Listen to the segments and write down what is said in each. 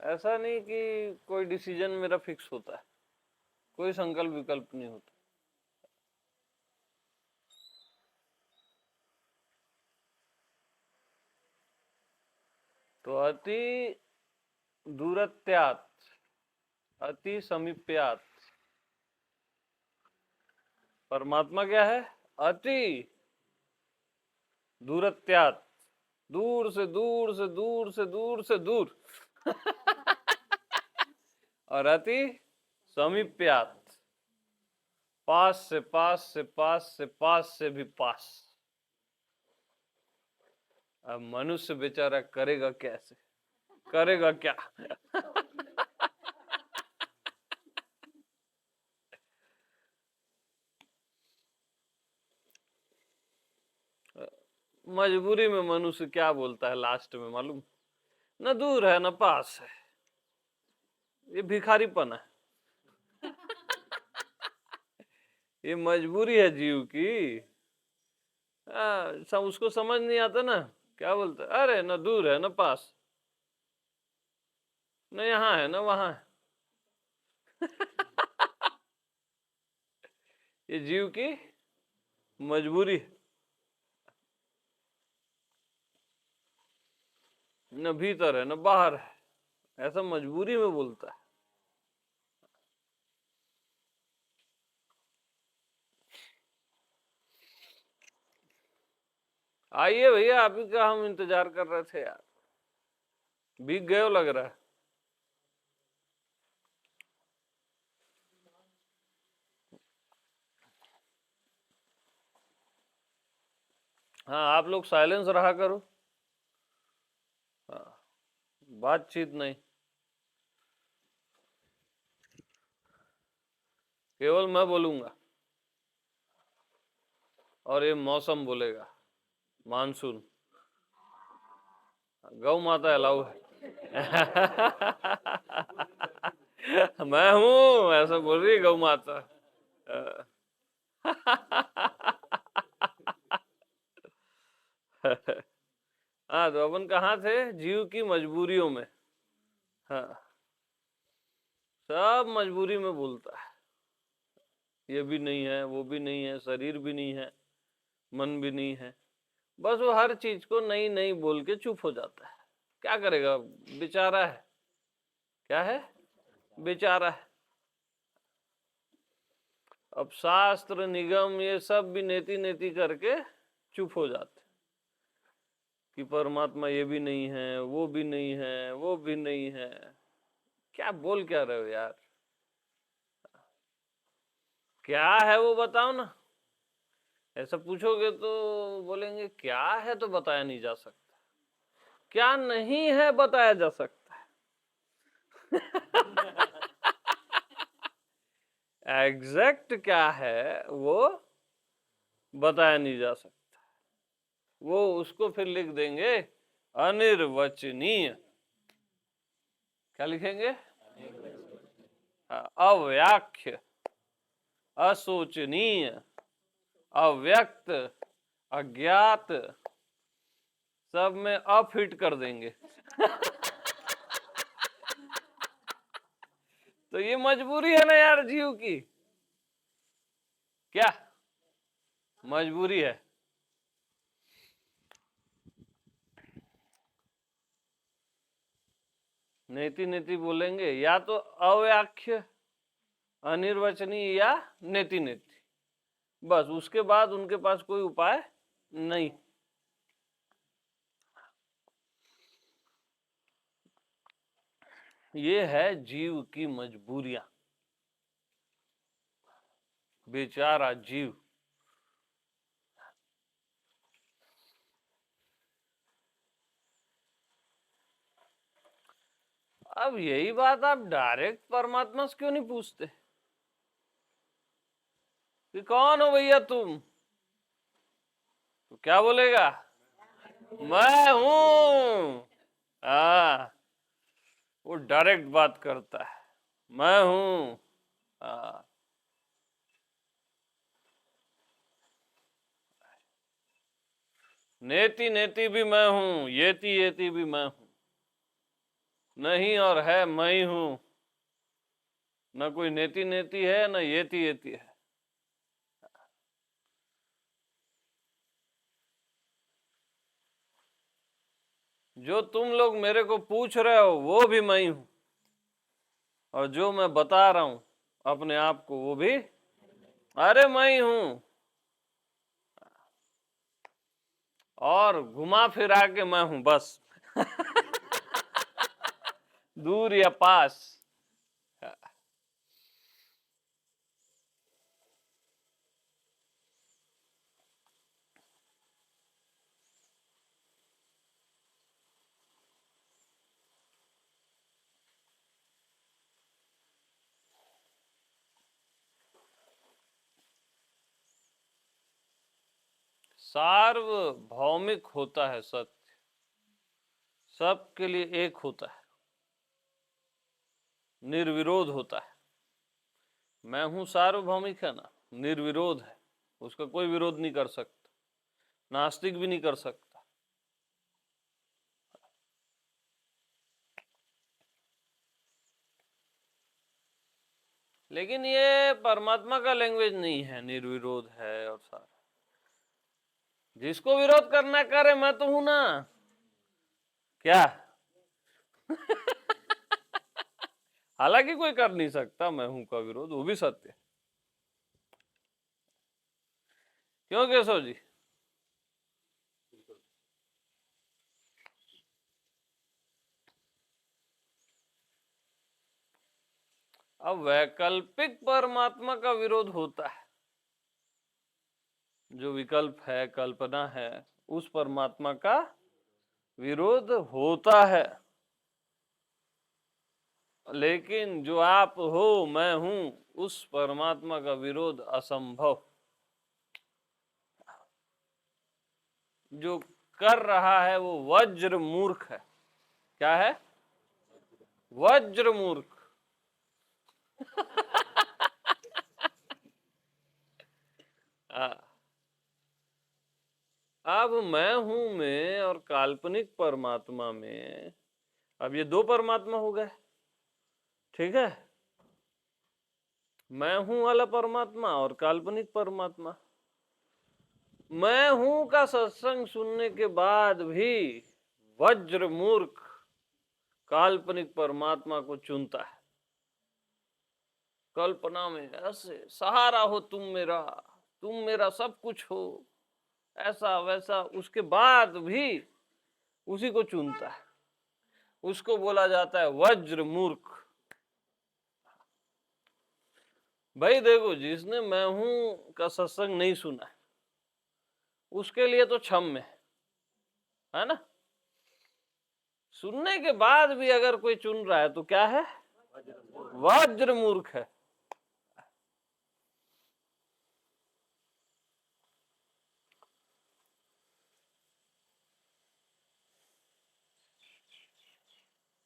ऐसा नहीं कि कोई डिसीजन मेरा फिक्स होता है, कोई संकल्प विकल्प नहीं होता। तो अति दूरत्यात्, अति समीप्यात्, परमात्मा क्या है? अति दूरत्यात्, दूर से दूर से दूर से दूर से दूर और अति समीप्यात्, पास से पास से पास से पास से भी पास। अब मनुष्य बेचारा करेगा कैसे, करेगा क्या? मजबूरी में मनुष्य क्या बोलता है लास्ट में मालूम? न दूर है न पास है, ये भिखारीपन है। ये मजबूरी है जीव की। सब उसको समझ नहीं आता ना, क्या बोलता है? अरे न दूर है न पास, न यहाँ है न वहां है। ये जीव की मजबूरी है, न भीतर है न बाहर है, ऐसा मजबूरी में बोलता है। आइए भैया, आप ही का हम इंतजार कर रहे थे यार, भीग गए हो लग रहा है। हाँ, आप लोग साइलेंस रहा करो। हाँ, बातचीत नहीं, केवल मैं बोलूंगा और ये मौसम बोलेगा, मानसून। गौ माता अलाउ है। मैं हूं ऐसा बोल रही है गौ माता। हाँ, तो अपन कहाँ थे? जीव की मजबूरियों में। हाँ, सब मजबूरी में बोलता है, ये भी नहीं है, वो भी नहीं है, शरीर भी नहीं है, मन भी नहीं है। बस वो हर चीज को नहीं नहीं बोल के चुप हो जाता है। क्या करेगा, बेचारा है। क्या है? बेचारा है। अब शास्त्र निगम ये सब भी नेति नेति करके चुप हो जाते कि परमात्मा ये भी नहीं है, वो भी नहीं है, वो भी नहीं है। क्या बोल क्या रहे हो यार? क्या है वो बताओ ना। ऐसा पूछोगे तो बोलेंगे क्या है तो बताया नहीं जा सकता, क्या नहीं है बताया जा सकता है। एग्जैक्ट क्या है वो बताया नहीं जा सकता, वो उसको फिर लिख देंगे अनिर्वचनीय। क्या लिखेंगे? अव्याख्य, असूचनीय, अव्यक्त, अज्ञात, सब में अफिट कर देंगे। तो ये मजबूरी है ना यार जीव की। क्या मजबूरी है? नेति नेति बोलेंगे, या तो अव्याख्य, अनिर्वचनीय, या नेति नेति। बस उसके बाद उनके पास कोई उपाय नहीं। ये है जीव की मजबूरियां। बेचारा जीव। अब यही बात आप डायरेक्ट परमात्मा से क्यों नहीं पूछते कि कौन हो भैया तुम? तो क्या बोलेगा? मैं हूं। वो डायरेक्ट बात करता है, मैं हूं। नेति नेति भी मैं हूं, येति येति भी मैं हूं। नहीं और है मैं ही हूं, न कोई नेति नेति है न येति येति है। जो तुम लोग मेरे को पूछ रहे हो वो भी मैं ही हूं, और जो मैं बता रहा हूं अपने आप को वो भी अरे मैं ही हूं। और घुमा फिरा के मैं हूं बस। दूर या पास। सार्वभौमिक होता है सत्य, सबके लिए एक होता है, निर्विरोध होता है। मैं हूं सार्वभौमिक है ना, निर्विरोध है, उसका कोई विरोध नहीं कर सकता, नास्तिक भी नहीं कर सकता। लेकिन ये परमात्मा का लैंग्वेज नहीं है, निर्विरोध है और सारा। जिसको विरोध करना करे, मैं तो हूं ना क्या। हालांकि कोई कर नहीं सकता मैं हूं का विरोध, वो भी सत्य है। क्यों केशव जी? अब वैकल्पिक परमात्मा का विरोध होता है, जो विकल्प है, कल्पना है, उस परमात्मा का विरोध होता है। लेकिन जो आप हो, मैं हूं, उस परमात्मा का विरोध असंभव। जो कर रहा है वो वज्र मूर्ख है। क्या है? वज्र मूर्ख। अब मैं हूं में और काल्पनिक परमात्मा में, अब ये दो परमात्मा हो गए, ठीक है। मैं हूं वाला परमात्मा और काल्पनिक परमात्मा। मैं हूं का सत्संग सुनने के बाद भी वज्र मूर्ख काल्पनिक परमात्मा को चुनता है। कल्पना में ऐसे सहारा हो, तुम मेरा सब कुछ हो, ऐसा वैसा, उसके बाद भी उसी को चुनता है। उसको बोला जाता है वज्र मूर्ख। भाई देखो, जिसने मैं हूं का सत्संग नहीं सुना उसके लिए तो क्षम्य है ना। सुनने के बाद भी अगर कोई चुन रहा है तो क्या है? वज्र मूर्ख है।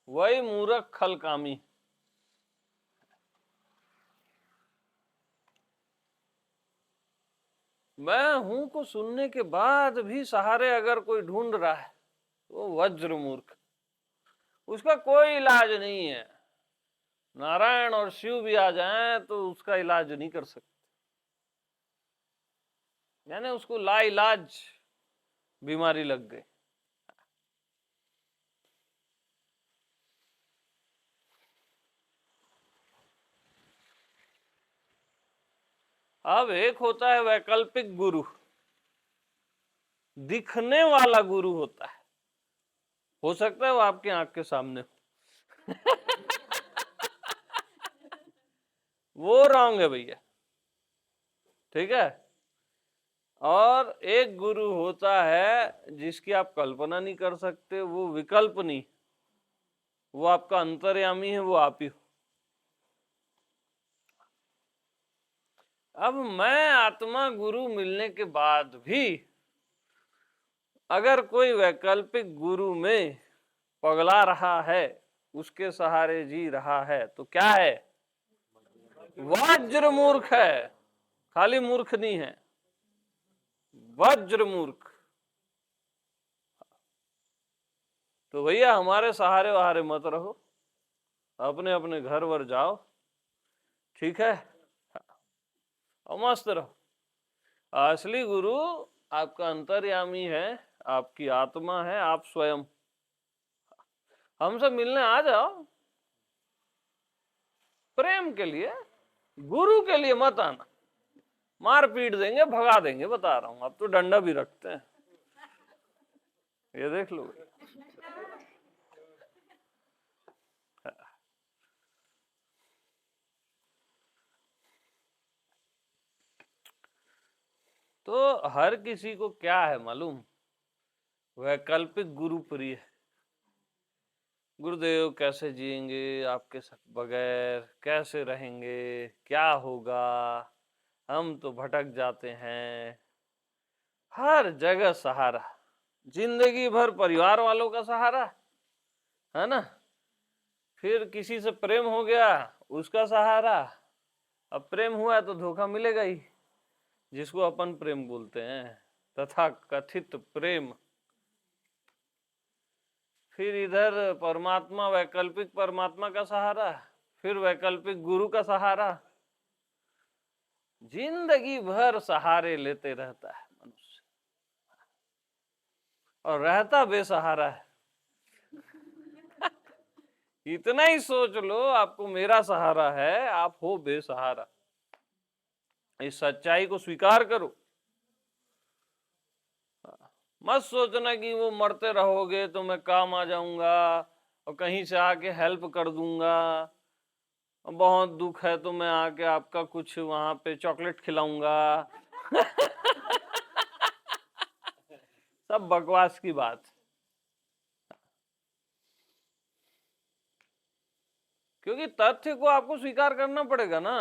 वही मूर्ख खलकामी। मैं हूं को सुनने के बाद भी सहारे अगर कोई ढूंढ रहा है वो वज्र मूर्ख। उसका कोई इलाज नहीं है। नारायण और शिव भी आ जाएं तो उसका इलाज नहीं कर सकते, यानी उसको लाइलाज बीमारी लग गई। अब एक होता है वैकल्पिक गुरु, दिखने वाला गुरु होता है। हो सकता है वो आपके आंख के सामने हो। वो रॉन्ग है भैया, ठीक है। और एक गुरु होता है जिसकी आप कल्पना नहीं कर सकते, वो विकल्प नहीं, वो आपका अंतर्यामी है, वो आप ही हो। अब मैं आत्मा गुरु मिलने के बाद भी अगर कोई वैकल्पिक गुरु में पगला रहा है, उसके सहारे जी रहा है, तो क्या है? वज्र मूर्ख है। खाली मूर्ख नहीं है, वज्र मूर्ख। तो भैया हमारे सहारे वहारे मत रहो। अपने अपने घर वर जाओ, ठीक है, और मस्त रहो। असली गुरु आपका अंतर्यामी है, आपकी आत्मा है, आप स्वयं। हमसे मिलने आ जाओ प्रेम के लिए, गुरु के लिए मत आना, मार पीट देंगे, भगा देंगे, बता रहा हूं। अब तो डंडा भी रखते हैं, ये देख लो। तो हर किसी को क्या है मालूम, वैकल्पिक गुरु प्रिय है। गुरुदेव कैसे जिएंगे आपके बगैर, कैसे रहेंगे, क्या होगा, हम तो भटक जाते हैं। हर जगह सहारा, जिंदगी भर परिवार वालों का सहारा, है ना। फिर किसी से प्रेम हो गया, उसका सहारा। अब प्रेम हुआ तो धोखा मिलेगा ही, जिसको अपन प्रेम बोलते हैं, तथा कथित प्रेम। फिर इधर परमात्मा, वैकल्पिक परमात्मा का सहारा, फिर वैकल्पिक गुरु का सहारा। जिंदगी भर सहारे लेते रहता है मनुष्य, और रहता बेसहारा है। इतना ही सोच लो, आपको मेरा सहारा है, आप हो बेसहारा। इस सच्चाई को स्वीकार करो। मत सोचना कि वो मरते रहोगे तो मैं काम आ जाऊंगा और कहीं से आके हेल्प कर दूंगा, बहुत दुख है तो मैं आके आपका कुछ वहां पे चॉकलेट खिलाऊंगा। सब बकवास की बात। क्योंकि तथ्य को आपको स्वीकार करना पड़ेगा ना।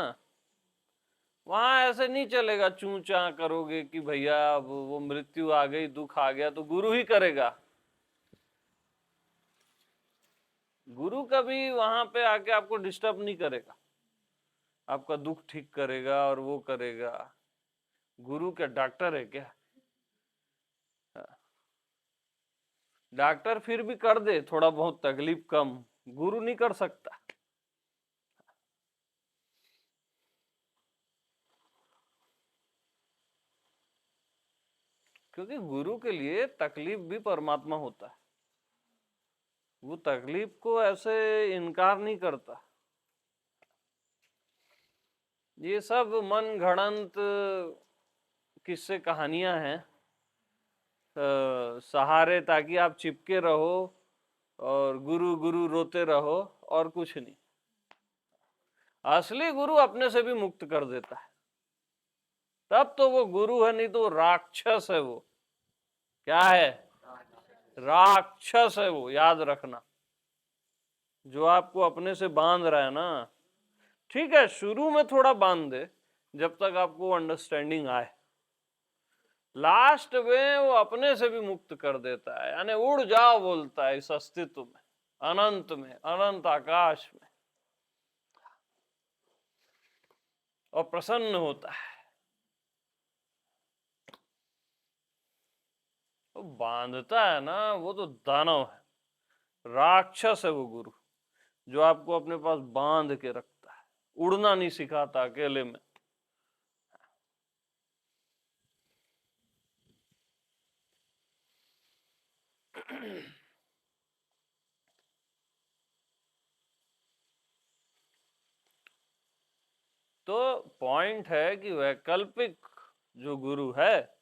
वहां ऐसे नहीं चलेगा, चूं चा करोगे कि भैया अब वो मृत्यु आ गई, दुख आ गया तो गुरु ही करेगा। गुरु कभी वहां पे आके आपको डिस्टर्ब नहीं करेगा, आपका दुख ठीक करेगा और वो करेगा। गुरु क्या डॉक्टर है क्या? डॉक्टर फिर भी कर दे थोड़ा बहुत तकलीफ कम, गुरु नहीं कर सकता। क्योंकि गुरु के लिए तकलीफ भी परमात्मा होता है, वो तकलीफ को ऐसे इनकार नहीं करता। ये सब मन घड़ंत किस्से कहानियां हैं, सहारे ताकि आप चिपके रहो और गुरु गुरु रोते रहो, और कुछ नहीं। असली गुरु अपने से भी मुक्त कर देता है, तब तो वो गुरु है, नहीं तो वो राक्षस है। वो क्या है? राक्षस है वो, याद रखना। जो आपको अपने से बांध रहा है ना, ठीक है शुरू में थोड़ा बांध दे, जब तक आपको अंडरस्टैंडिंग आए। लास्ट में वो अपने से भी मुक्त कर देता है, यानी उड़ जाओ बोलता है इस अस्तित्व में, अनंत में, अनंत आकाश में, और प्रसन्न होता है। वो बांधता है ना, वो तो दानव है, राक्षस है वो गुरु, जो आपको अपने पास बांध के रखता है, उड़ना नहीं सिखाता अकेले में। तो पॉइंट है कि वैकल्पिक जो गुरु है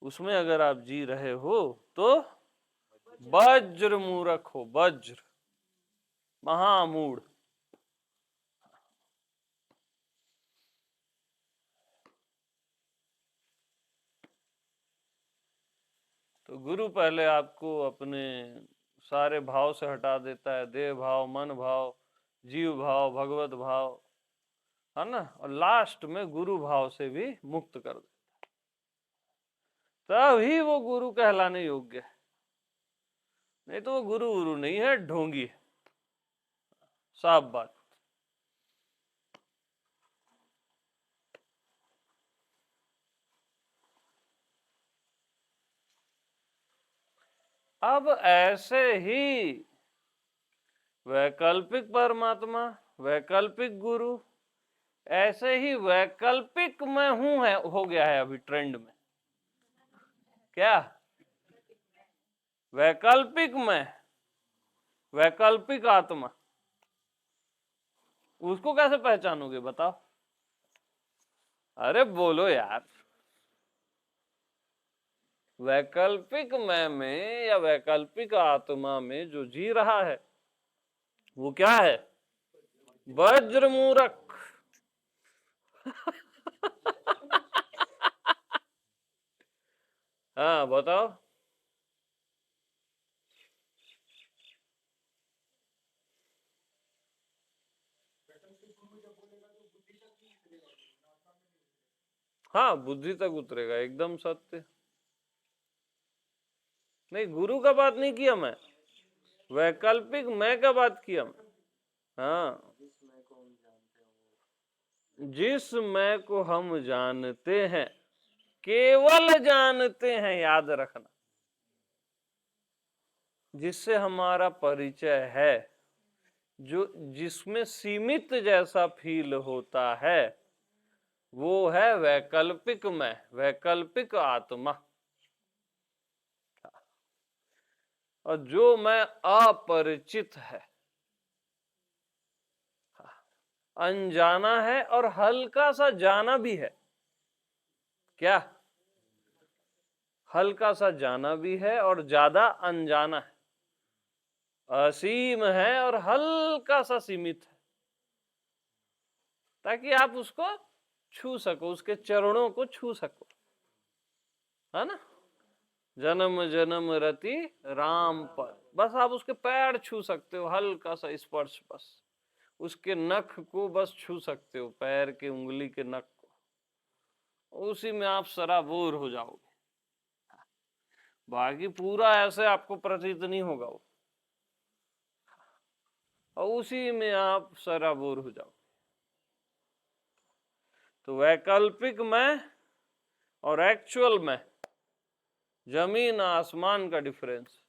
उसमें अगर आप जी रहे हो तो वज्र मूर्ख हो, वज्र महामूढ़। तो गुरु पहले आपको अपने सारे भाव से हटा देता है, देह भाव, मन भाव, जीव भाव, भगवत भाव, है ना, और लास्ट में गुरु भाव से भी मुक्त कर देता है। तभी वो गुरु कहलाने योग्य है, नहीं तो वो गुरु गुरु नहीं है, ढोंगी है, साफ बात। अब ऐसे ही वैकल्पिक परमात्मा, वैकल्पिक गुरु, ऐसे ही वैकल्पिक मैं हूं है हो गया है अभी ट्रेंड में। क्या वैकल्पिक मैं, वैकल्पिक आत्मा, उसको कैसे पहचानोगे बताओ? अरे बोलो यार। वैकल्पिक मैं में या वैकल्पिक आत्मा में जो जी रहा है वो क्या है? वज्र मूर्ख। हाँ बताओ। हाँ बुद्धि तक उतरेगा, एकदम सत्य। नहीं, गुरु का बात नहीं किया मैं, वैकल्पिक मैं का बात किया मैं। हाँ, जिस मैं को हम जानते हैं, केवल जानते हैं, याद रखना, जिससे हमारा परिचय है, जो जिसमें सीमित जैसा फील होता है, वो है वैकल्पिक मैं, वैकल्पिक आत्मा। और जो मैं अपरिचित है, अनजाना है और हल्का सा जाना भी है। क्या? हल्का सा जाना भी है और ज्यादा अनजाना है, असीम है और हल्का सा सीमित है, ताकि आप उसको छू सको, उसके चरणों को छू सको, है ना? जन्म जन्म रति राम पर, बस आप उसके पैर छू सकते हो, हल्का सा स्पर्श, बस उसके नख को बस छू सकते हो, पैर के उंगली के नख को, उसी में आप सराबोर हो जाओगे। बाकी पूरा ऐसे आपको प्रतीत नहीं होगा वो, और उसी में आप सराबोर हो जाओ। तो वैकल्पिक मैं और एक्चुअल मैं, जमीन आसमान का डिफरेंस।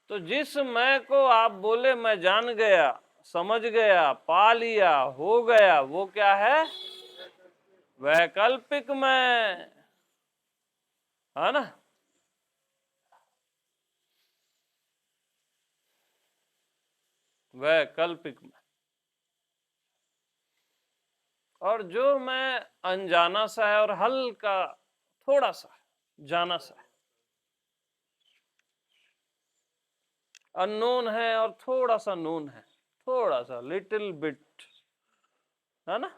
तो जिस मैं को आप बोले मैं जान गया, समझ गया, पा लिया, हो गया, वो क्या है? वैकल्पिक मैं, है ना? वैकल्पिक मैं। और जो मैं अनजाना सा है और हल्का थोड़ा सा जाना सा है, अननोन है और थोड़ा सा नोन है, थोड़ा सा लिटिल बिट, है ना?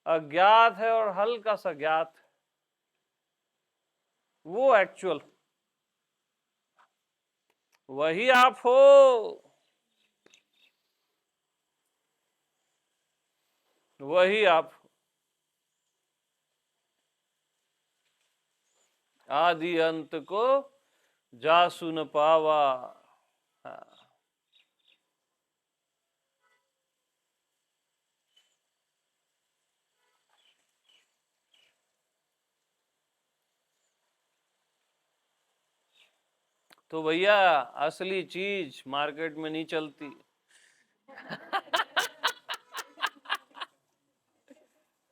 अज्ञात है और हल्का सा ज्ञात है, वो एक्चुअल, वही आप हो। वही आप आदि अंत को जा सुन पावा। हाँ। तो भैया असली चीज मार्केट में नहीं चलती।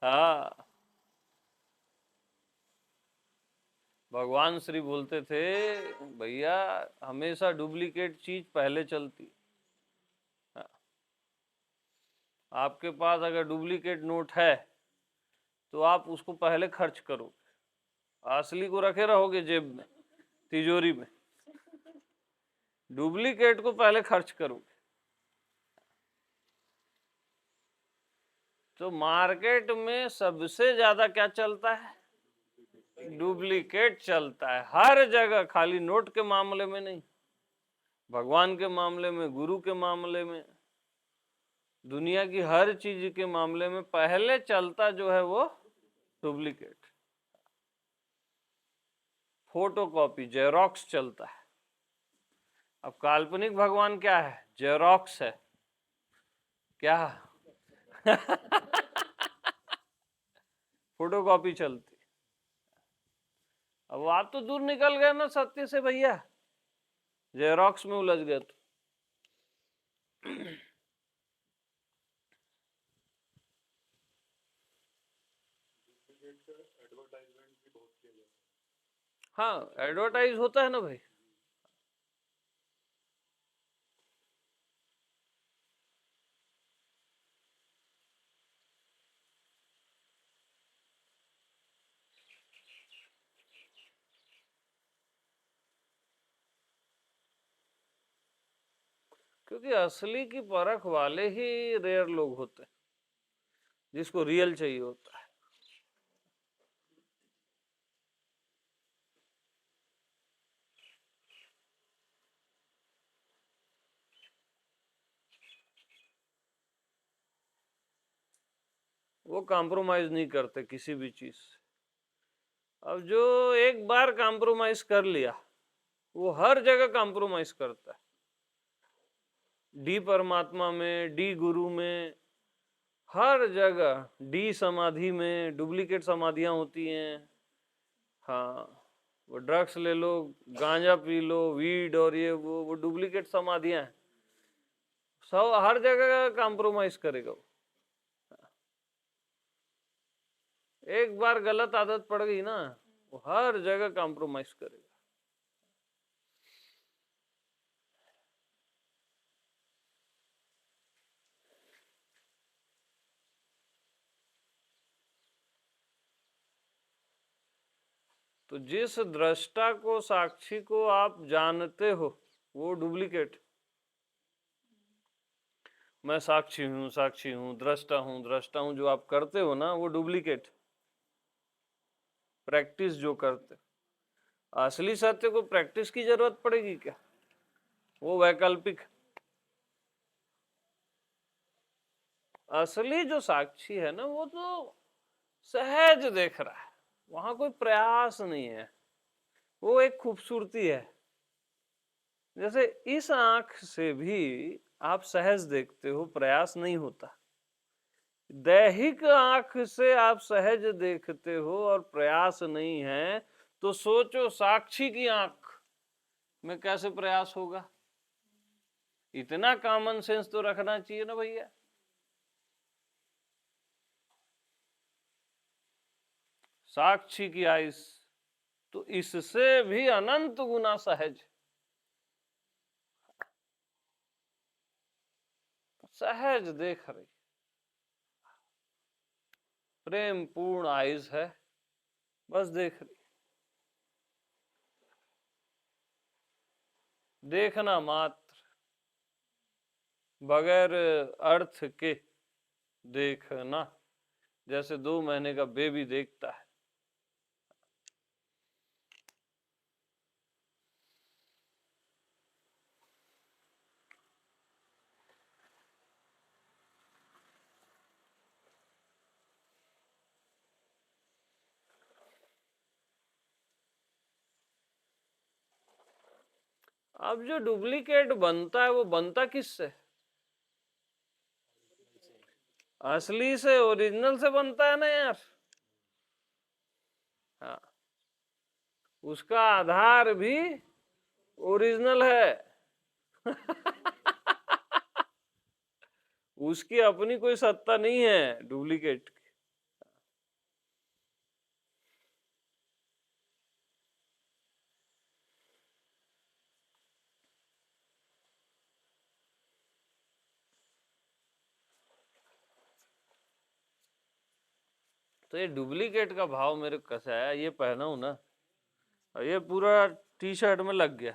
हाँ, भगवान श्री बोलते थे भैया हमेशा डुप्लीकेट चीज पहले चलती। हाँ। आपके पास अगर डुप्लीकेट नोट है तो आप उसको पहले खर्च करो, असली को रखे रहोगे जेब में, तिजोरी में, डुप्लीकेट को पहले खर्च करोगे। तो मार्केट में सबसे ज्यादा क्या चलता है? डुप्लीकेट चलता है हर जगह, खाली नोट के मामले में नहीं, भगवान के मामले में, गुरु के मामले में, दुनिया की हर चीज के मामले में पहले चलता जो है वो डुप्लीकेट, फोटोकॉपी, जेरोक्स चलता है। अब काल्पनिक भगवान क्या है? जेरोक्स है। क्या? फोटोकॉपी चलती। अब आप तो दूर निकल गए ना सत्य से भैया, जेरोक्स में उलझ गए तो। हाँ, एडवर्टाइज होता है ना भाई। क्योंकि असली की परख वाले ही रेयर लोग होते हैं, जिसको रियल चाहिए होता है। वो कॉम्प्रोमाइज नहीं करते किसी भी चीज से। अब जो एक बार कॉम्प्रोमाइज कर लिया वो हर जगह कॉम्प्रोमाइज करता है। डी परमात्मा में, डी गुरु में, हर जगह। डी समाधि में डुप्लीकेट समाधियां होती हैं। हाँ, वो ड्रग्स ले लो, गांजा पी लो, वीड और ये वो डुप्लीकेट समाधियां हैं। सब हर जगह कॉम्प्रोमाइज करेगा वो। एक बार गलत आदत पड़ गई ना, वो हर जगह कॉम्प्रोमाइज करेगा। तो जिस दृष्टा को, साक्षी को आप जानते हो वो डुप्लीकेट। मैं साक्षी हूं, साक्षी हूं, दृष्टा हूं, दृष्टा हूं, जो आप करते हो ना वो डुप्लीकेट। प्रैक्टिस जो करते, असली सत्य को प्रैक्टिस की जरूरत पड़ेगी क्या? वो वैकल्पिक। असली जो साक्षी है ना वो तो सहज देख रहा है, वहां कोई प्रयास नहीं है। वो एक खूबसूरती है। जैसे इस आंख से भी आप सहज देखते हो, प्रयास नहीं होता। दैहिक आंख से आप सहज देखते हो और प्रयास नहीं है, तो सोचो साक्षी की आंख में कैसे प्रयास होगा? इतना कॉमन सेंस तो रखना चाहिए ना भैया। साक्षी की आइस तो इससे भी अनंत गुना सहज, सहज देख रही, प्रेम पूर्ण आइज है, बस देख रही। देखना मात्र, बगैर अर्थ के देखना, जैसे 2 महीने का बेबी देखता है। अब जो डुप्लीकेट बनता है वो बनता किससे? असली से, ओरिजिनल से बनता है ना यार। हाँ, उसका आधार भी ओरिजिनल है। उसकी अपनी कोई सत्ता नहीं है डुप्लीकेट की। तो ये डुप्लीकेट का भाव मेरे को कैसा है, ये पहना हूं ना, और ये पूरा टी शर्ट में लग गया।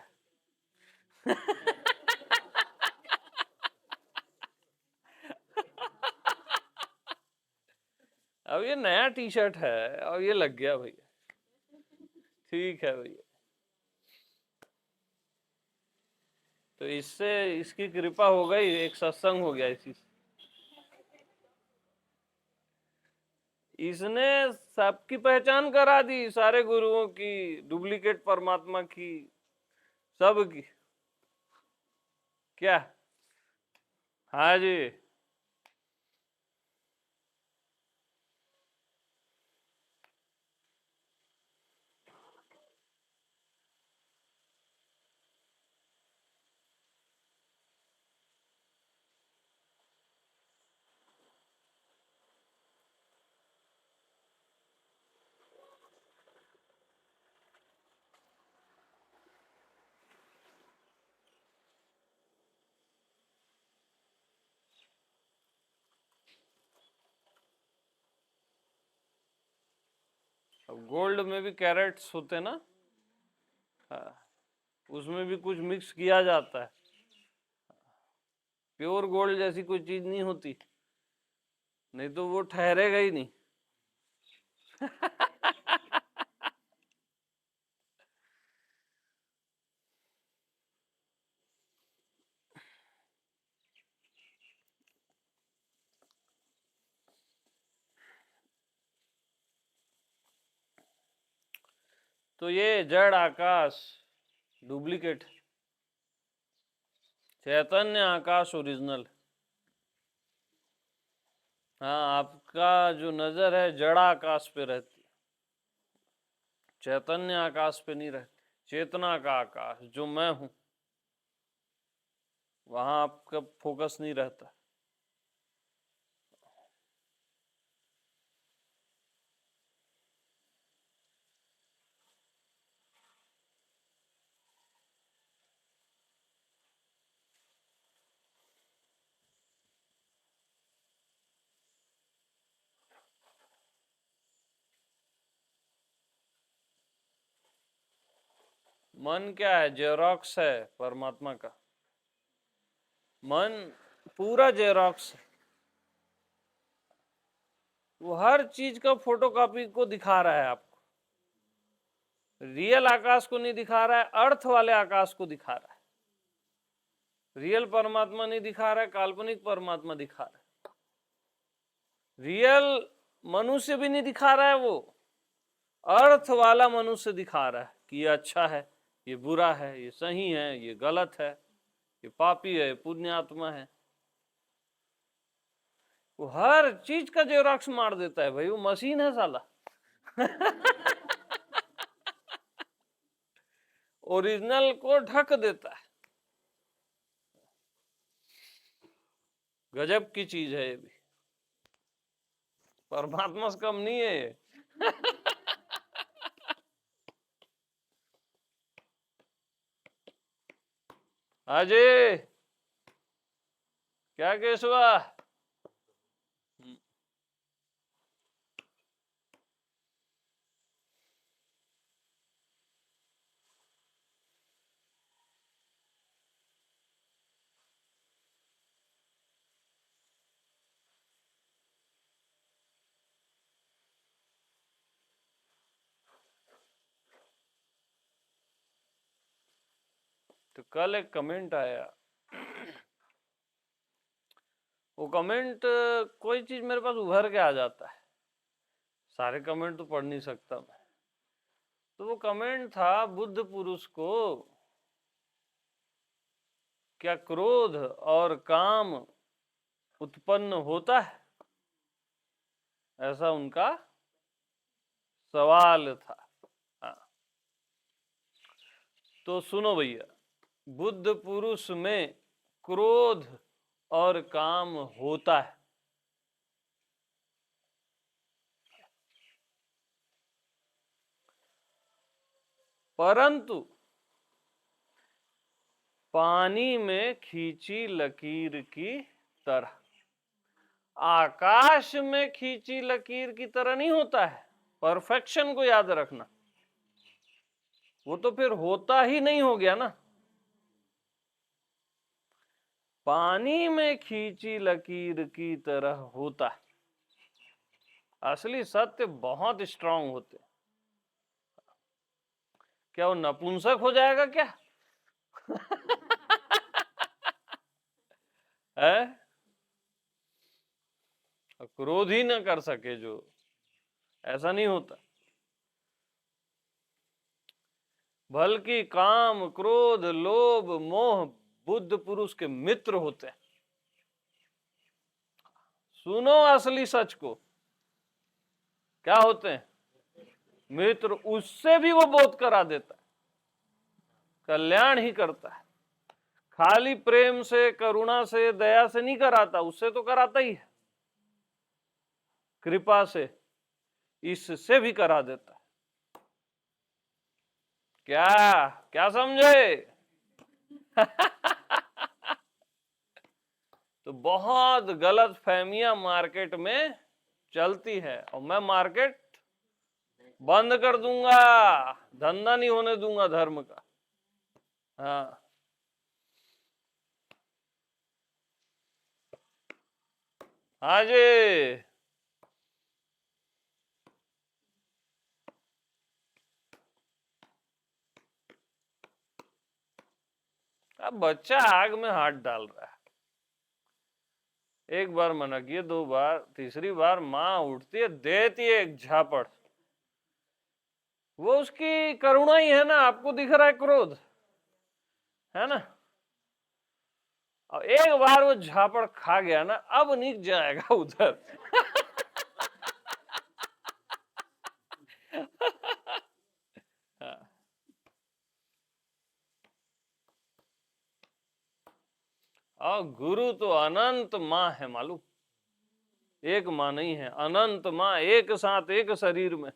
अब ये नया टी शर्ट है और ये लग गया भैया। ठीक है भैया। तो इससे इसकी कृपा हो गई, एक सत्संग हो गया इसी से। इसने सबकी पहचान करा दी, सारे गुरुओं की, डुप्लीकेट परमात्मा की, सब की। क्या? हाँ जी। अब गोल्ड में भी कैरेट्स होते ना, हाँ, उसमें भी कुछ मिक्स किया जाता है। प्योर गोल्ड जैसी कोई चीज नहीं होती, नहीं तो वो ठहरेगा ही नहीं। तो ये जड़ आकाश डुप्लीकेट, चैतन्य आकाश ओरिजिनल। हाँ, आपका जो नजर है जड़ आकाश पे रहती है, चैतन्य आकाश पे नहीं रहती। चेतना का आकाश जो मैं हूं, वहां आपका फोकस नहीं रहता। मन क्या है? जेरोक्स है परमात्मा का। मन पूरा जेरोक्स है, वो हर चीज का फोटोकॉपी को दिखा रहा है आपको। रियल आकाश को नहीं दिखा रहा है, अर्थ वाले आकाश को दिखा रहा है। रियल परमात्मा नहीं दिखा रहा है, काल्पनिक परमात्मा दिखा रहा है। रियल मनुष्य भी नहीं दिखा रहा है, वो अर्थ वाला मनुष्य दिखा रहा है कि ये अच्छा है, ये बुरा है, ये सही है, ये गलत है, ये पापी है, पुण्यात्मा है। वो हर चीज का जेरोक्स मार देता है भाई, वो मशीन है साला। ओरिजिनल को ढक देता है। गजब की चीज है ये भी, परमात्मा से कम नहीं है ये। अजय क्या केस हुआ? तो कल एक कमेंट आया, वो कमेंट कोई चीज मेरे पास उभर के आ जाता है, सारे कमेंट तो पढ़ नहीं सकता मैं। तो वो कमेंट था, बुद्ध पुरुष को क्या क्रोध और काम उत्पन्न होता है, ऐसा उनका सवाल था। हाँ, तो सुनो भैया, बुद्ध पुरुष में क्रोध और काम होता है, परंतु पानी में खींची लकीर की तरह, आकाश में खींची लकीर की तरह नहीं होता है। परफेक्शन को याद रखना, वो तो फिर होता ही नहीं हो गया ना। पानी में खींची लकीर की तरह होता है। असली सत्य बहुत स्ट्रांग होते। क्या वो नपुंसक हो जाएगा क्या? है? क्रोध ही न कर सके जो, ऐसा नहीं होता। बल्कि काम, क्रोध, लोभ, मोह बुद्ध पुरुष के मित्र होते हैं। सुनो असली सच को, क्या होते हैं? मित्र। उससे भी वो बोध करा देता है, कल्याण ही करता है। खाली प्रेम से, करुणा से, दया से नहीं कराता, उससे तो कराता ही है, कृपा से, इससे भी करा देता है। क्या क्या समझे? तो बहुत गलत फहमियां मार्केट में चलती है, और मैं मार्केट बंद कर दूंगा, धंधा नहीं होने दूंगा धर्म का। हाँ, हाँ जी। अब बच्चा आग में हाथ डाल रहा है, एक बार मना किए, 2 बार, तीसरी बार माँ उठती है, देती है एक झापड़। वो उसकी करुणा ही है ना, आपको दिख रहा है क्रोध, है ना। और एक बार वो झापड़ खा गया ना, अब नहीं जाएगा उधर। और गुरु तो अनंत माँ है मालूम, एक माँ नहीं है, अनंत माँ, एक साथ एक शरीर में।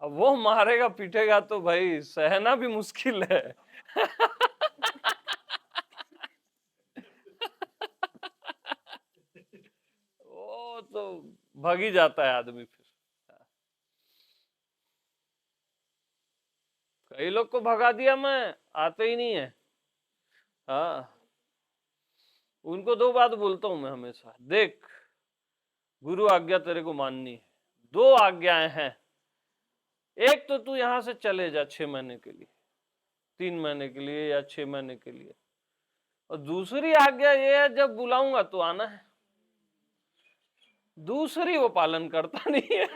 अब वो मारेगा पीटेगा तो भाई सहना भी मुश्किल है। वो तो भागी जाता है आदमी फिर। कई लोग को भगा दिया मैं, आते ही नहीं है। हाँ, उनको 2 बात बोलता हूं मैं हमेशा, देख गुरु आज्ञा तेरे को माननी है, 2 आज्ञाएं हैं। एक तो तू यहां से चले जा 6 महीने के लिए, 3 महीने के लिए या 6 महीने के लिए, और दूसरी आज्ञा ये है जब बुलाऊंगा तो आना है। दूसरी वो पालन करता नहीं है।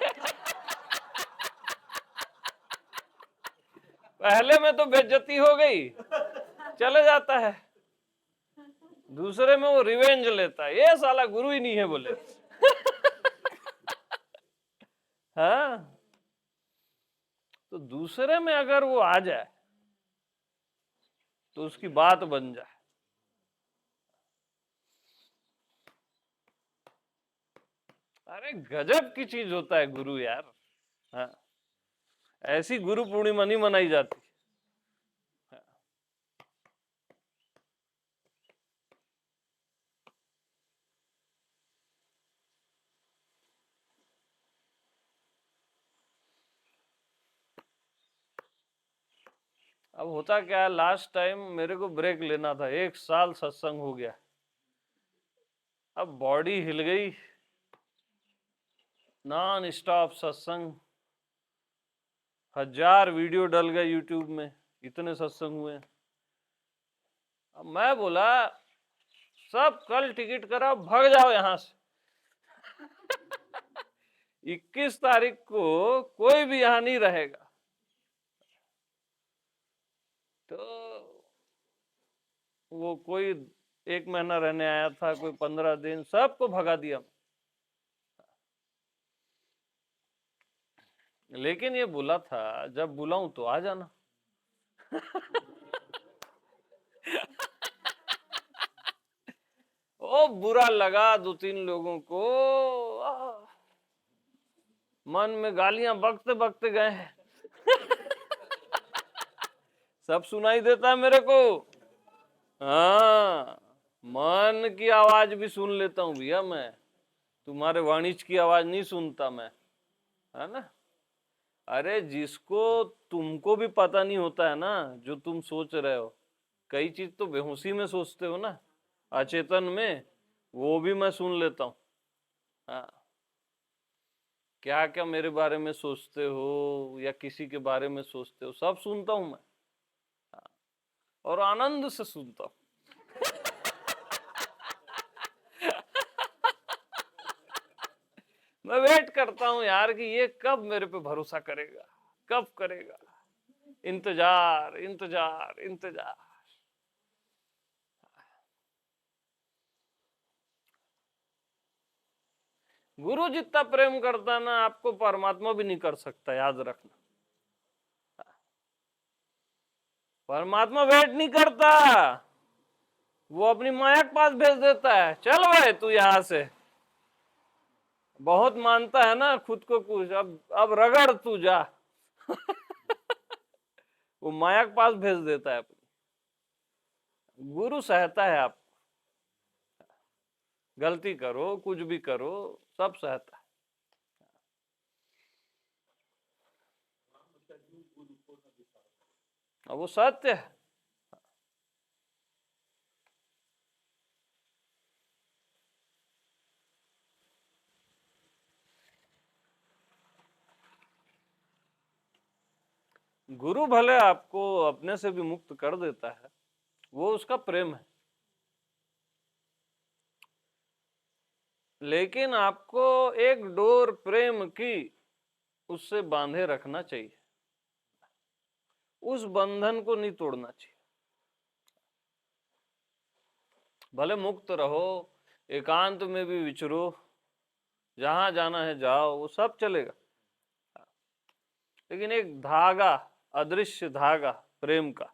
पहले में तो बेइज्जती हो गई, चले जाता है। दूसरे में वो रिवेंज लेता है, ये साला गुरु ही नहीं है बोले। हाँ, तो दूसरे में अगर वो आ जाए तो उसकी बात बन जाए। अरे गजब की चीज होता है गुरु यार। हाँ, ऐसी गुरु पूर्णिमा नहीं मनाई जाती। अब होता क्या है, लास्ट टाइम मेरे को ब्रेक लेना था, 1 साल सत्संग हो गया, अब बॉडी हिल गई, नॉन स्टॉप सत्संग, 1000 वीडियो डल गए यूट्यूब में, इतने सत्संग हुए। अब मैं बोला सब कल टिकट कराओ, भाग जाओ यहां से। 21 तारीख को कोई भी यहां नहीं रहेगा। तो वो कोई 1 महीना रहने आया था, कोई 15 दिन, सबको भगा दिया। लेकिन ये बोला था जब बुलाऊं तो आ जाना। ओ बुरा लगा 2-3 लोगों को, मन में गालियां बकते बकते गए हैं। सब सुनाई देता है मेरे को। हाँ, मन की आवाज भी सुन लेता हूँ भैया मैं, तुम्हारे वाणिज्य की आवाज नहीं सुनता मैं, है ना। अरे जिसको तुमको भी पता नहीं होता है ना जो तुम सोच रहे हो, कई चीज तो बेहोशी में सोचते हो ना, अचेतन में, वो भी मैं सुन लेता हूँ। हाँ, क्या क्या मेरे बारे में सोचते हो या किसी के बारे में सोचते हो, सब सुनता हूं मैं। हाँ, और आनंद से सुनता हूं। मैं वेट करता हूं यार कि ये कब मेरे पे भरोसा करेगा, कब करेगा, इंतजार इंतजार इंतजार। गुरु जितना प्रेम करता ना आपको परमात्मा भी नहीं कर सकता, याद रखना। परमात्मा वेट नहीं करता, वो अपनी माया के पास भेज देता है, चल भाई तू यहां से, बहुत मानता है ना खुद को कुछ, अब रगड़ तू जा। वो माया के पास भेज देता है अपनी। गुरु सहता है, आप गलती करो कुछ भी करो सब सहता है। अब वो सत्य है। गुरु भले आपको अपने से भी मुक्त कर देता है, वो उसका प्रेम है, लेकिन आपको एक डोर प्रेम की उससे बांधे रखना चाहिए, उस बंधन को नहीं तोड़ना चाहिए। भले मुक्त रहो, एकांत में भी विचरो, जहां जाना है जाओ, वो सब चलेगा, लेकिन एक धागा, अदृश्य धागा प्रेम का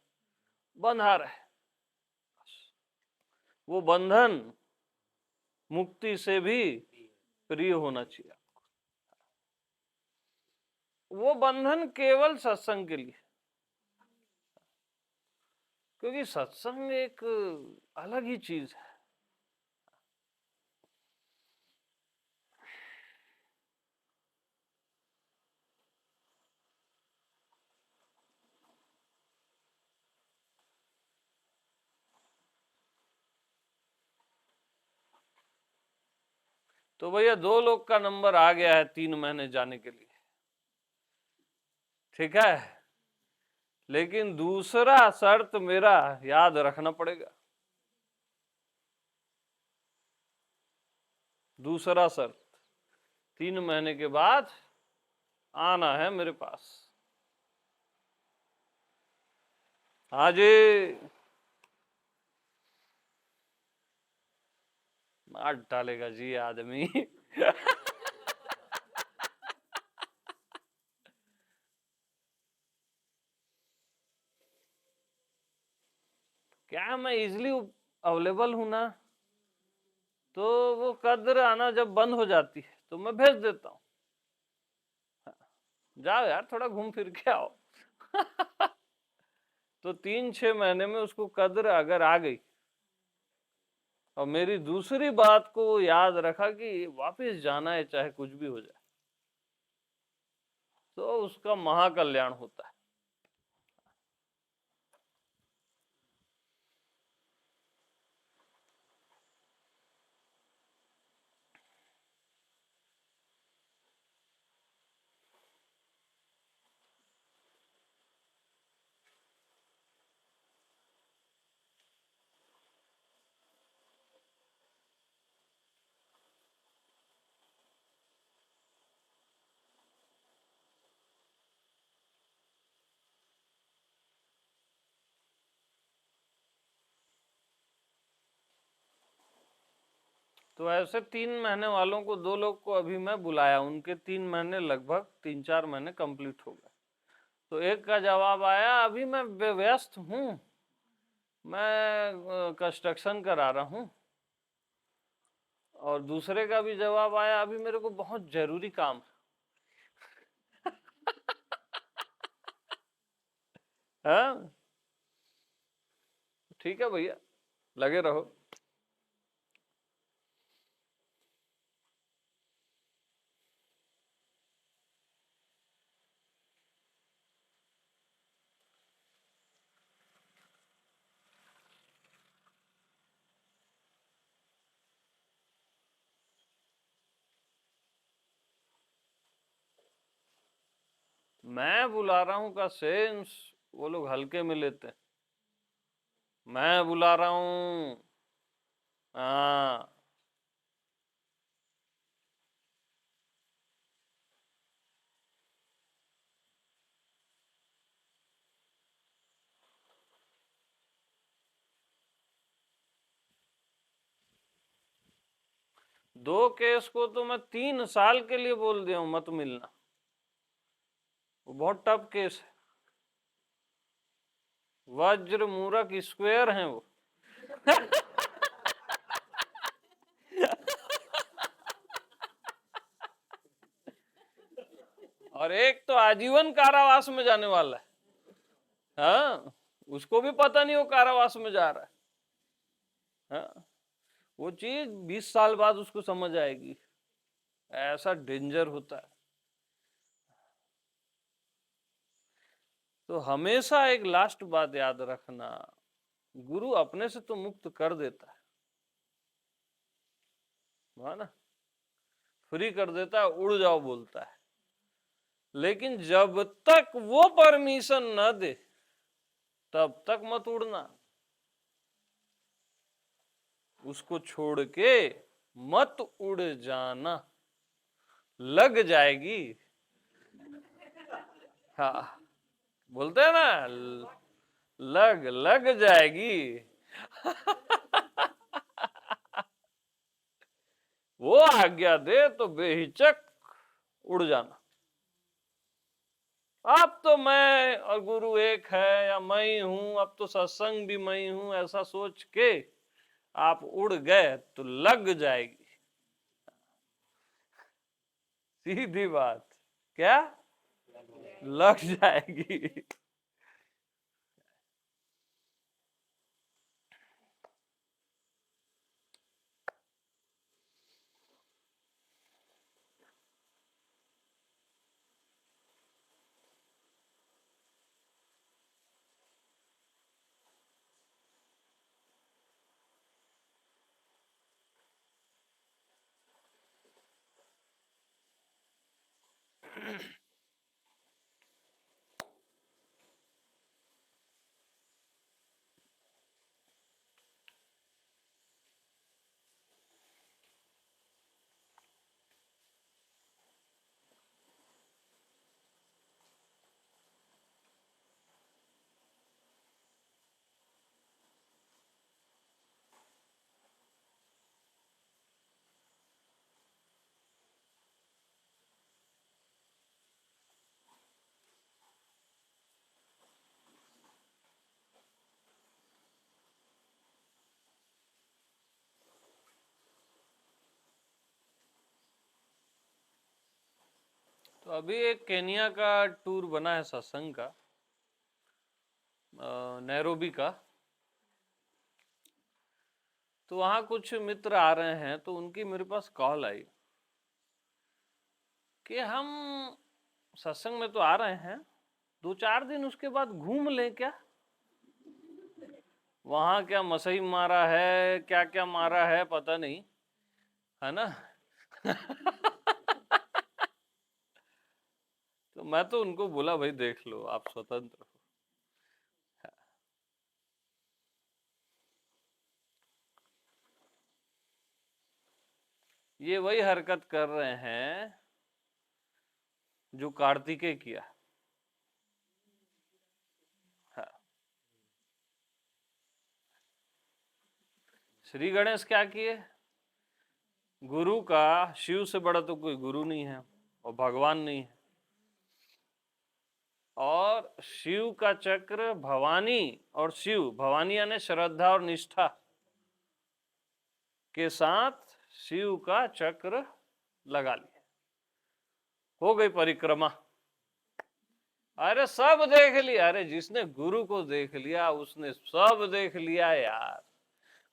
बंधा रहे, वो बंधन मुक्ति से भी प्रिय होना चाहिए आपको। वो बंधन केवल सत्संग के लिए, क्योंकि सत्संग एक अलग ही चीज है। तो भैया 2 लोग का नंबर आ गया है 3 महीने जाने के लिए, ठीक है, लेकिन दूसरा शर्त मेरा याद रखना पड़ेगा। दूसरा शर्त, 3 महीने के बाद आना है मेरे पास। हाँ जी, मार डालेगा जी आदमी। क्या मैं इजिली अवेलेबल हूं ना, तो वो कद्र आना जब बंद हो जाती है तो मैं भेज देता हूँ, जाओ यार थोड़ा घूम फिर के आओ। तो 3-6 महीने में उसको कद्र अगर आ गई और मेरी दूसरी बात को याद रखा कि वापस जाना है चाहे कुछ भी हो जाए, तो उसका महाकल्याण होता है। तो ऐसे 3 महीने वालों को 2 लोग को अभी मैं बुलाया, उनके 3 महीने लगभग 3-4 महीने कंप्लीट हो गए। तो एक का जवाब आया अभी मैं व्यस्त हूँ, मैं कंस्ट्रक्शन करा रहा हूँ, और दूसरे का भी जवाब आया अभी मेरे को बहुत जरूरी काम है। हाँ ठीक है भैया, लगे रहो। मैं बुला रहा हूँ का सेंस वो लोग हल्के में लेते हैं। मैं बुला रहा हूँ, हाँ, दो केस को तो मैं 3 साल के लिए बोल दिया हूँ मत मिलना, वो बहुत टफ केस है, वज्र मूरख स्क्वायर हैं वो। और एक तो आजीवन कारावास में जाने वाला है, हाँ, उसको भी पता नहीं वो कारावास में जा रहा है, हाँ, वो चीज 20 साल बाद उसको समझ आएगी, ऐसा डेंजर होता है। तो हमेशा एक लास्ट बात याद रखना, गुरु अपने से तो मुक्त कर देता है ना, फ्री कर देता है, उड़ जाओ बोलता है, लेकिन जब तक वो परमिशन न दे तब तक मत उड़ना, उसको छोड़ के मत उड़ जाना, लग जाएगी। हाँ, बोलते हैं ना, लग जाएगी। वो आज्ञा दे तो बेहिचक उड़ जाना। अब तो मैं और गुरु एक है, या मैं ही हूं, अब तो सत्संग भी मैं ही हूं, ऐसा सोच के आप उड़ गए तो लग जाएगी। सीधी बात, क्या लग जाएगी। तो अभी एक केनिया का टूर बना है सत्संग का, नैरोबी का। तो वहां कुछ मित्र आ रहे हैं, तो उनकी मेरे पास कॉल आई कि हम सत्संग में तो आ रहे हैं, 2-4 दिन उसके बाद घूम लें क्या, वहां क्या मसई मारा है, क्या क्या मारा है पता नहीं, है ना। तो मैं तो उनको बोला भाई देख लो, आप स्वतंत्र हो। ये वही हरकत कर रहे हैं जो कार्तिकेय किया। हाँ। श्री गणेश क्या किए, गुरु का, शिव से बड़ा तो कोई गुरु नहीं है और भगवान नहीं है, और शिव का चक्र भवानी, और शिव भवानी यानी श्रद्धा और निष्ठा के साथ शिव का चक्र लगा लिया, हो गई परिक्रमा। अरे सब देख लिया, अरे जिसने गुरु को देख लिया उसने सब देख लिया यार।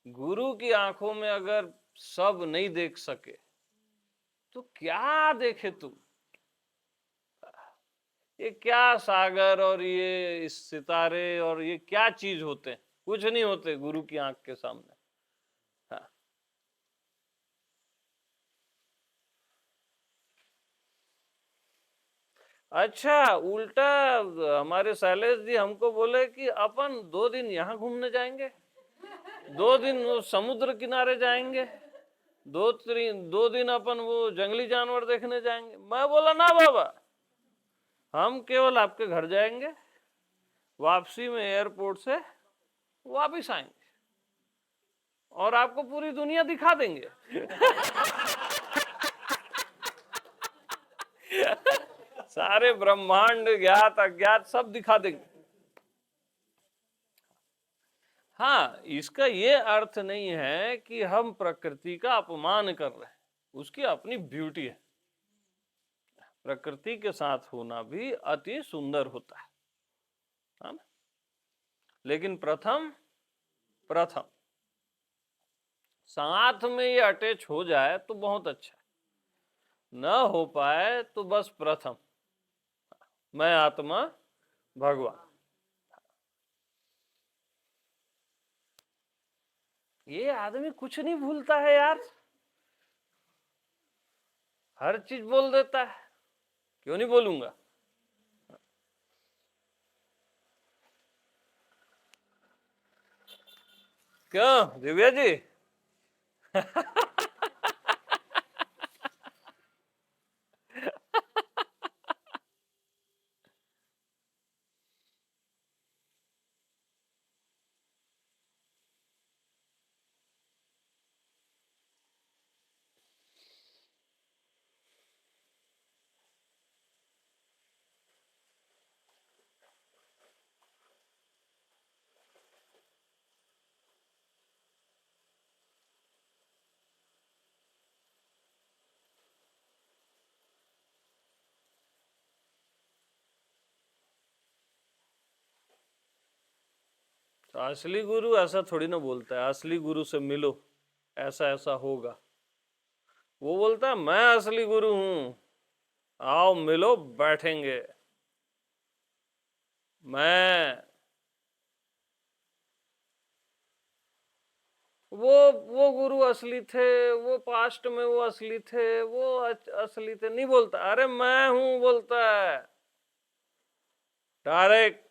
गुरु की आंखों में अगर सब नहीं देख सके तो क्या देखे तुम। ये क्या सागर और ये सितारे और ये क्या चीज होते हैं, कुछ नहीं होते गुरु की आंख के सामने। हाँ। अच्छा, उल्टा हमारे शैलेश जी हमको बोले कि अपन 2 दिन यहाँ घूमने जाएंगे, 2 दिन वो समुद्र किनारे जाएंगे, 2 दिन अपन वो जंगली जानवर देखने जाएंगे। मैं बोला ना बाबा, हम केवल आपके घर जाएंगे, वापसी में एयरपोर्ट से वापिस आएंगे और आपको पूरी दुनिया दिखा देंगे। सारे ब्रह्मांड ज्ञात अज्ञात सब दिखा देंगे। हाँ, इसका ये अर्थ नहीं है कि हम प्रकृति का अपमान कर रहे हैं, उसकी अपनी ब्यूटी है, प्रकृति के साथ होना भी अति सुंदर होता है ना। लेकिन प्रथम साथ में ये अटैच हो जाए तो बहुत अच्छा है, न हो पाए तो बस प्रथम, मैं आत्मा भगवान। ये आदमी कुछ नहीं भूलता है यार, हर चीज बोल देता है। क्यों नहीं बोलूंगा? क्यों दिव्या जी? तो असली गुरु ऐसा थोड़ी ना बोलता है, असली गुरु से मिलो, ऐसा ऐसा होगा। वो बोलता है मैं असली गुरु हूं, आओ मिलो, बैठेंगे। मैं वो वो गुरु असली थे, वो पास्ट में वो असली थे, वो असली थे, नहीं बोलता। अरे मैं हूं बोलता है, डायरेक्ट।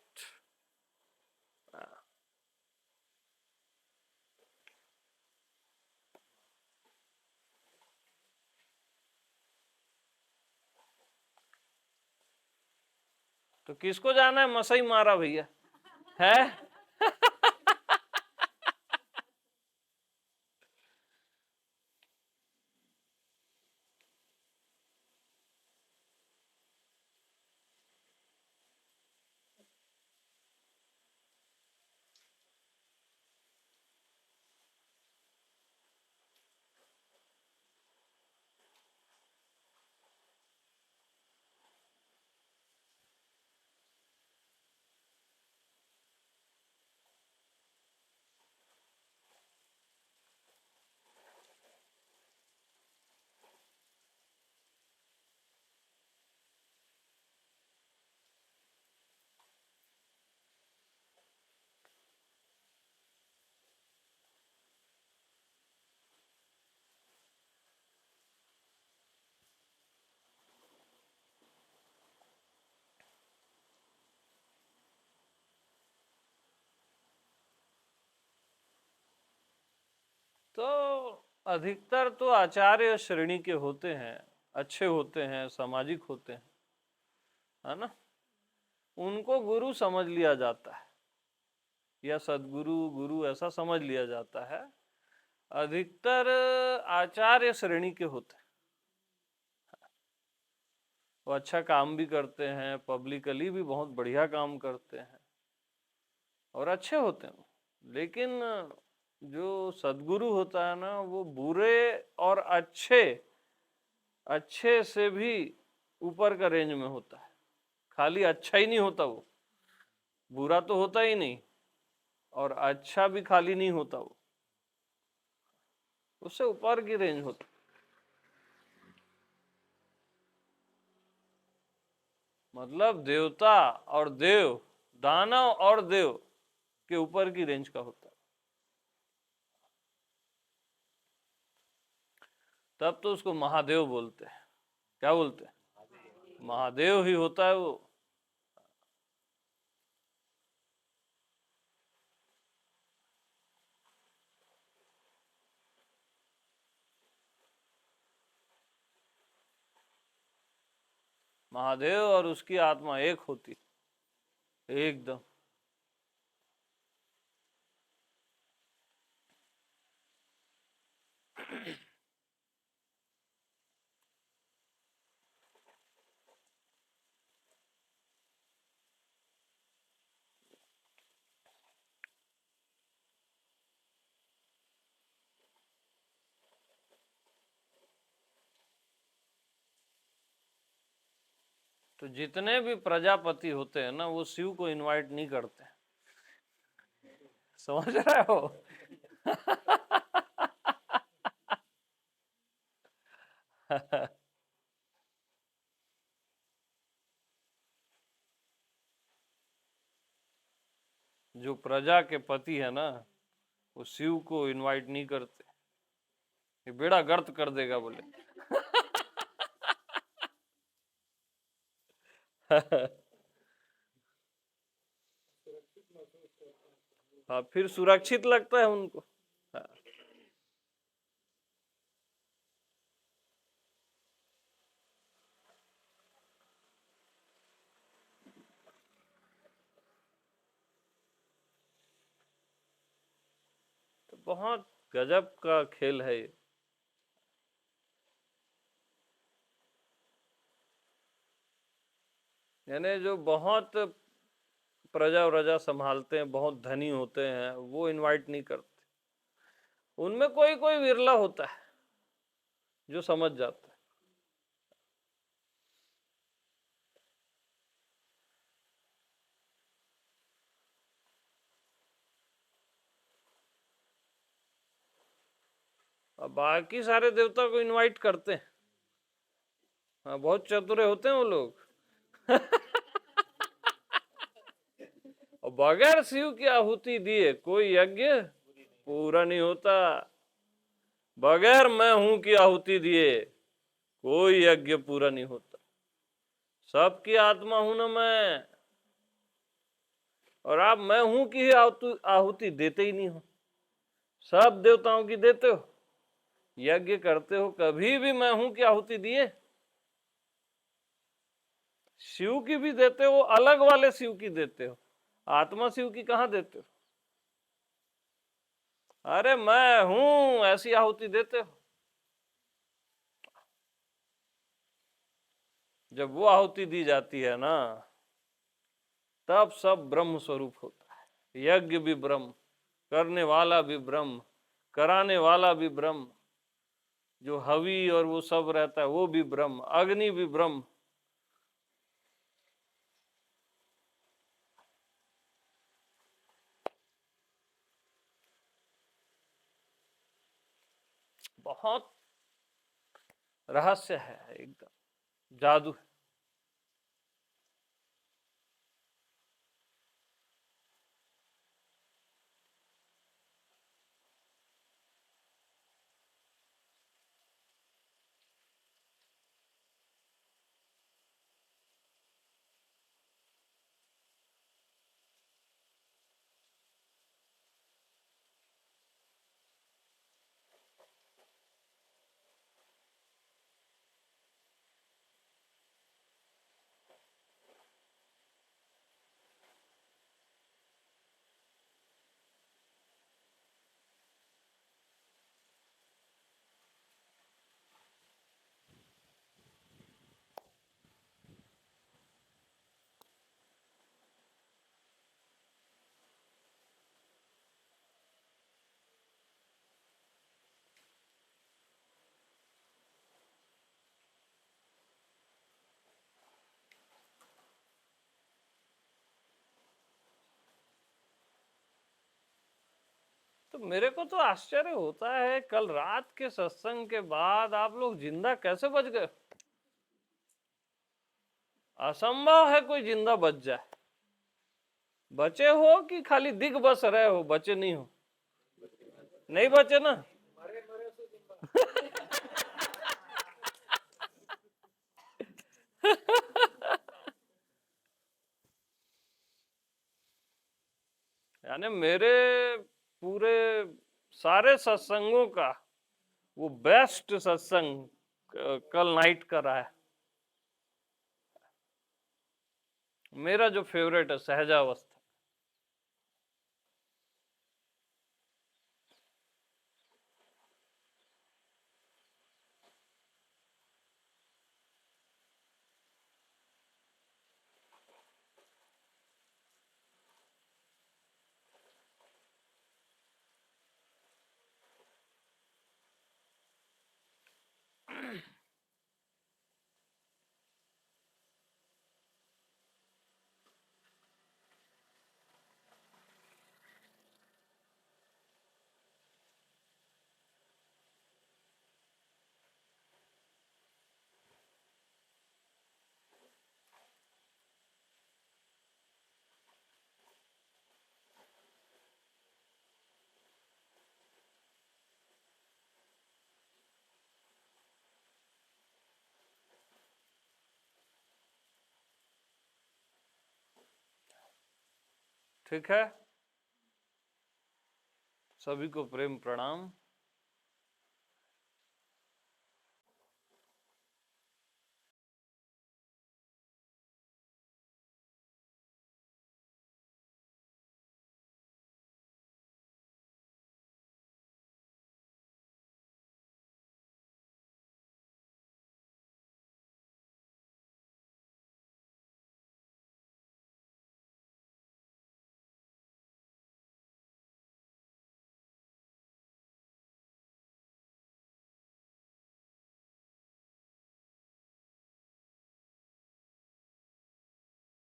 तो किसको जाना है मसई मारा भैया है? तो अधिकतर तो आचार्य श्रेणी के होते हैं, अच्छे होते हैं, सामाजिक होते हैं, है ना? उनको गुरु समझ लिया जाता है, या सदगुरु गुरु ऐसा समझ लिया जाता है। अधिकतर आचार्य श्रेणी के होते हैं, वो अच्छा काम भी करते हैं, पब्लिकली भी बहुत बढ़िया काम करते हैं और अच्छे होते हैं। लेकिन जो सदगुरु होता है ना, वो बुरे और अच्छे, अच्छे से भी ऊपर का रेंज में होता है। खाली अच्छा ही नहीं होता वो, बुरा तो होता ही नहीं, और अच्छा भी खाली नहीं होता वो, उससे ऊपर की रेंज होती। मतलब देवता और देव, दानव और देव के ऊपर की रेंज का होता है। तब तो उसको महादेव बोलते हैं। क्या बोलते हैं? महादेव ही होता है वो। महादेव और उसकी आत्मा एक होती, एकदम। तो जितने भी प्रजापति होते हैं ना, वो शिव को इनवाइट नहीं करते, समझ रहे हो? जो प्रजा के पति है ना, वो शिव को इनवाइट नहीं करते, ये बेड़ा गर्क कर देगा बोले। हाँ, फिर सुरक्षित लगता है उनको। हाँ। तो बहुत गजब का खेल है ये। यानी जो बहुत प्रजा व्रजा संभालते हैं, बहुत धनी होते हैं, वो इनवाइट नहीं करते। उनमें कोई कोई विरला होता है जो समझ जाता है। अब बाकी सारे देवता को इनवाइट करते हैं। हाँ, बहुत चतुर होते हैं वो लोग। और बगैर शिव की आहुति दिए कोई यज्ञ पूरा नहीं होता। बगैर मैं हूं की आहुति दिए कोई यज्ञ पूरा नहीं होता। सबकी आत्मा हूं ना मैं, और आप मैं हूं की ही आहुति देते ही नहीं हो। सब देवताओं की देते हो, यज्ञ करते हो, कभी भी मैं हूं की आहुति दिए? शिव की भी देते हो, अलग वाले शिव की देते हो, आत्मा शिव की कहां देते हो? अरे मैं हूं ऐसी आहुति देते हो। जब वो आहुति दी जाती है ना, तब सब ब्रह्म स्वरूप होता है। यज्ञ भी ब्रह्म, करने वाला भी ब्रह्म, कराने वाला भी ब्रह्म, जो हवि और वो सब रहता है वो भी ब्रह्म, अग्नि भी ब्रह्म। बहुत रहस्य है, एकदम जादू है। तो मेरे को तो आश्चर्य होता है, कल रात के सत्संग के बाद आप लोग जिंदा कैसे बच गए? असंभव है कोई जिंदा बच जाए। बचे हो कि खाली दिख बस रहे हो, बचे नहीं हो? नहीं बचे ना। यानी मेरे पूरे सारे सत्संगों का वो बेस्ट सत्संग कल नाइट का रहा है। मेरा जो फेवरेट है सहजावस्था। ठीक है, सभी को प्रेम प्रणाम।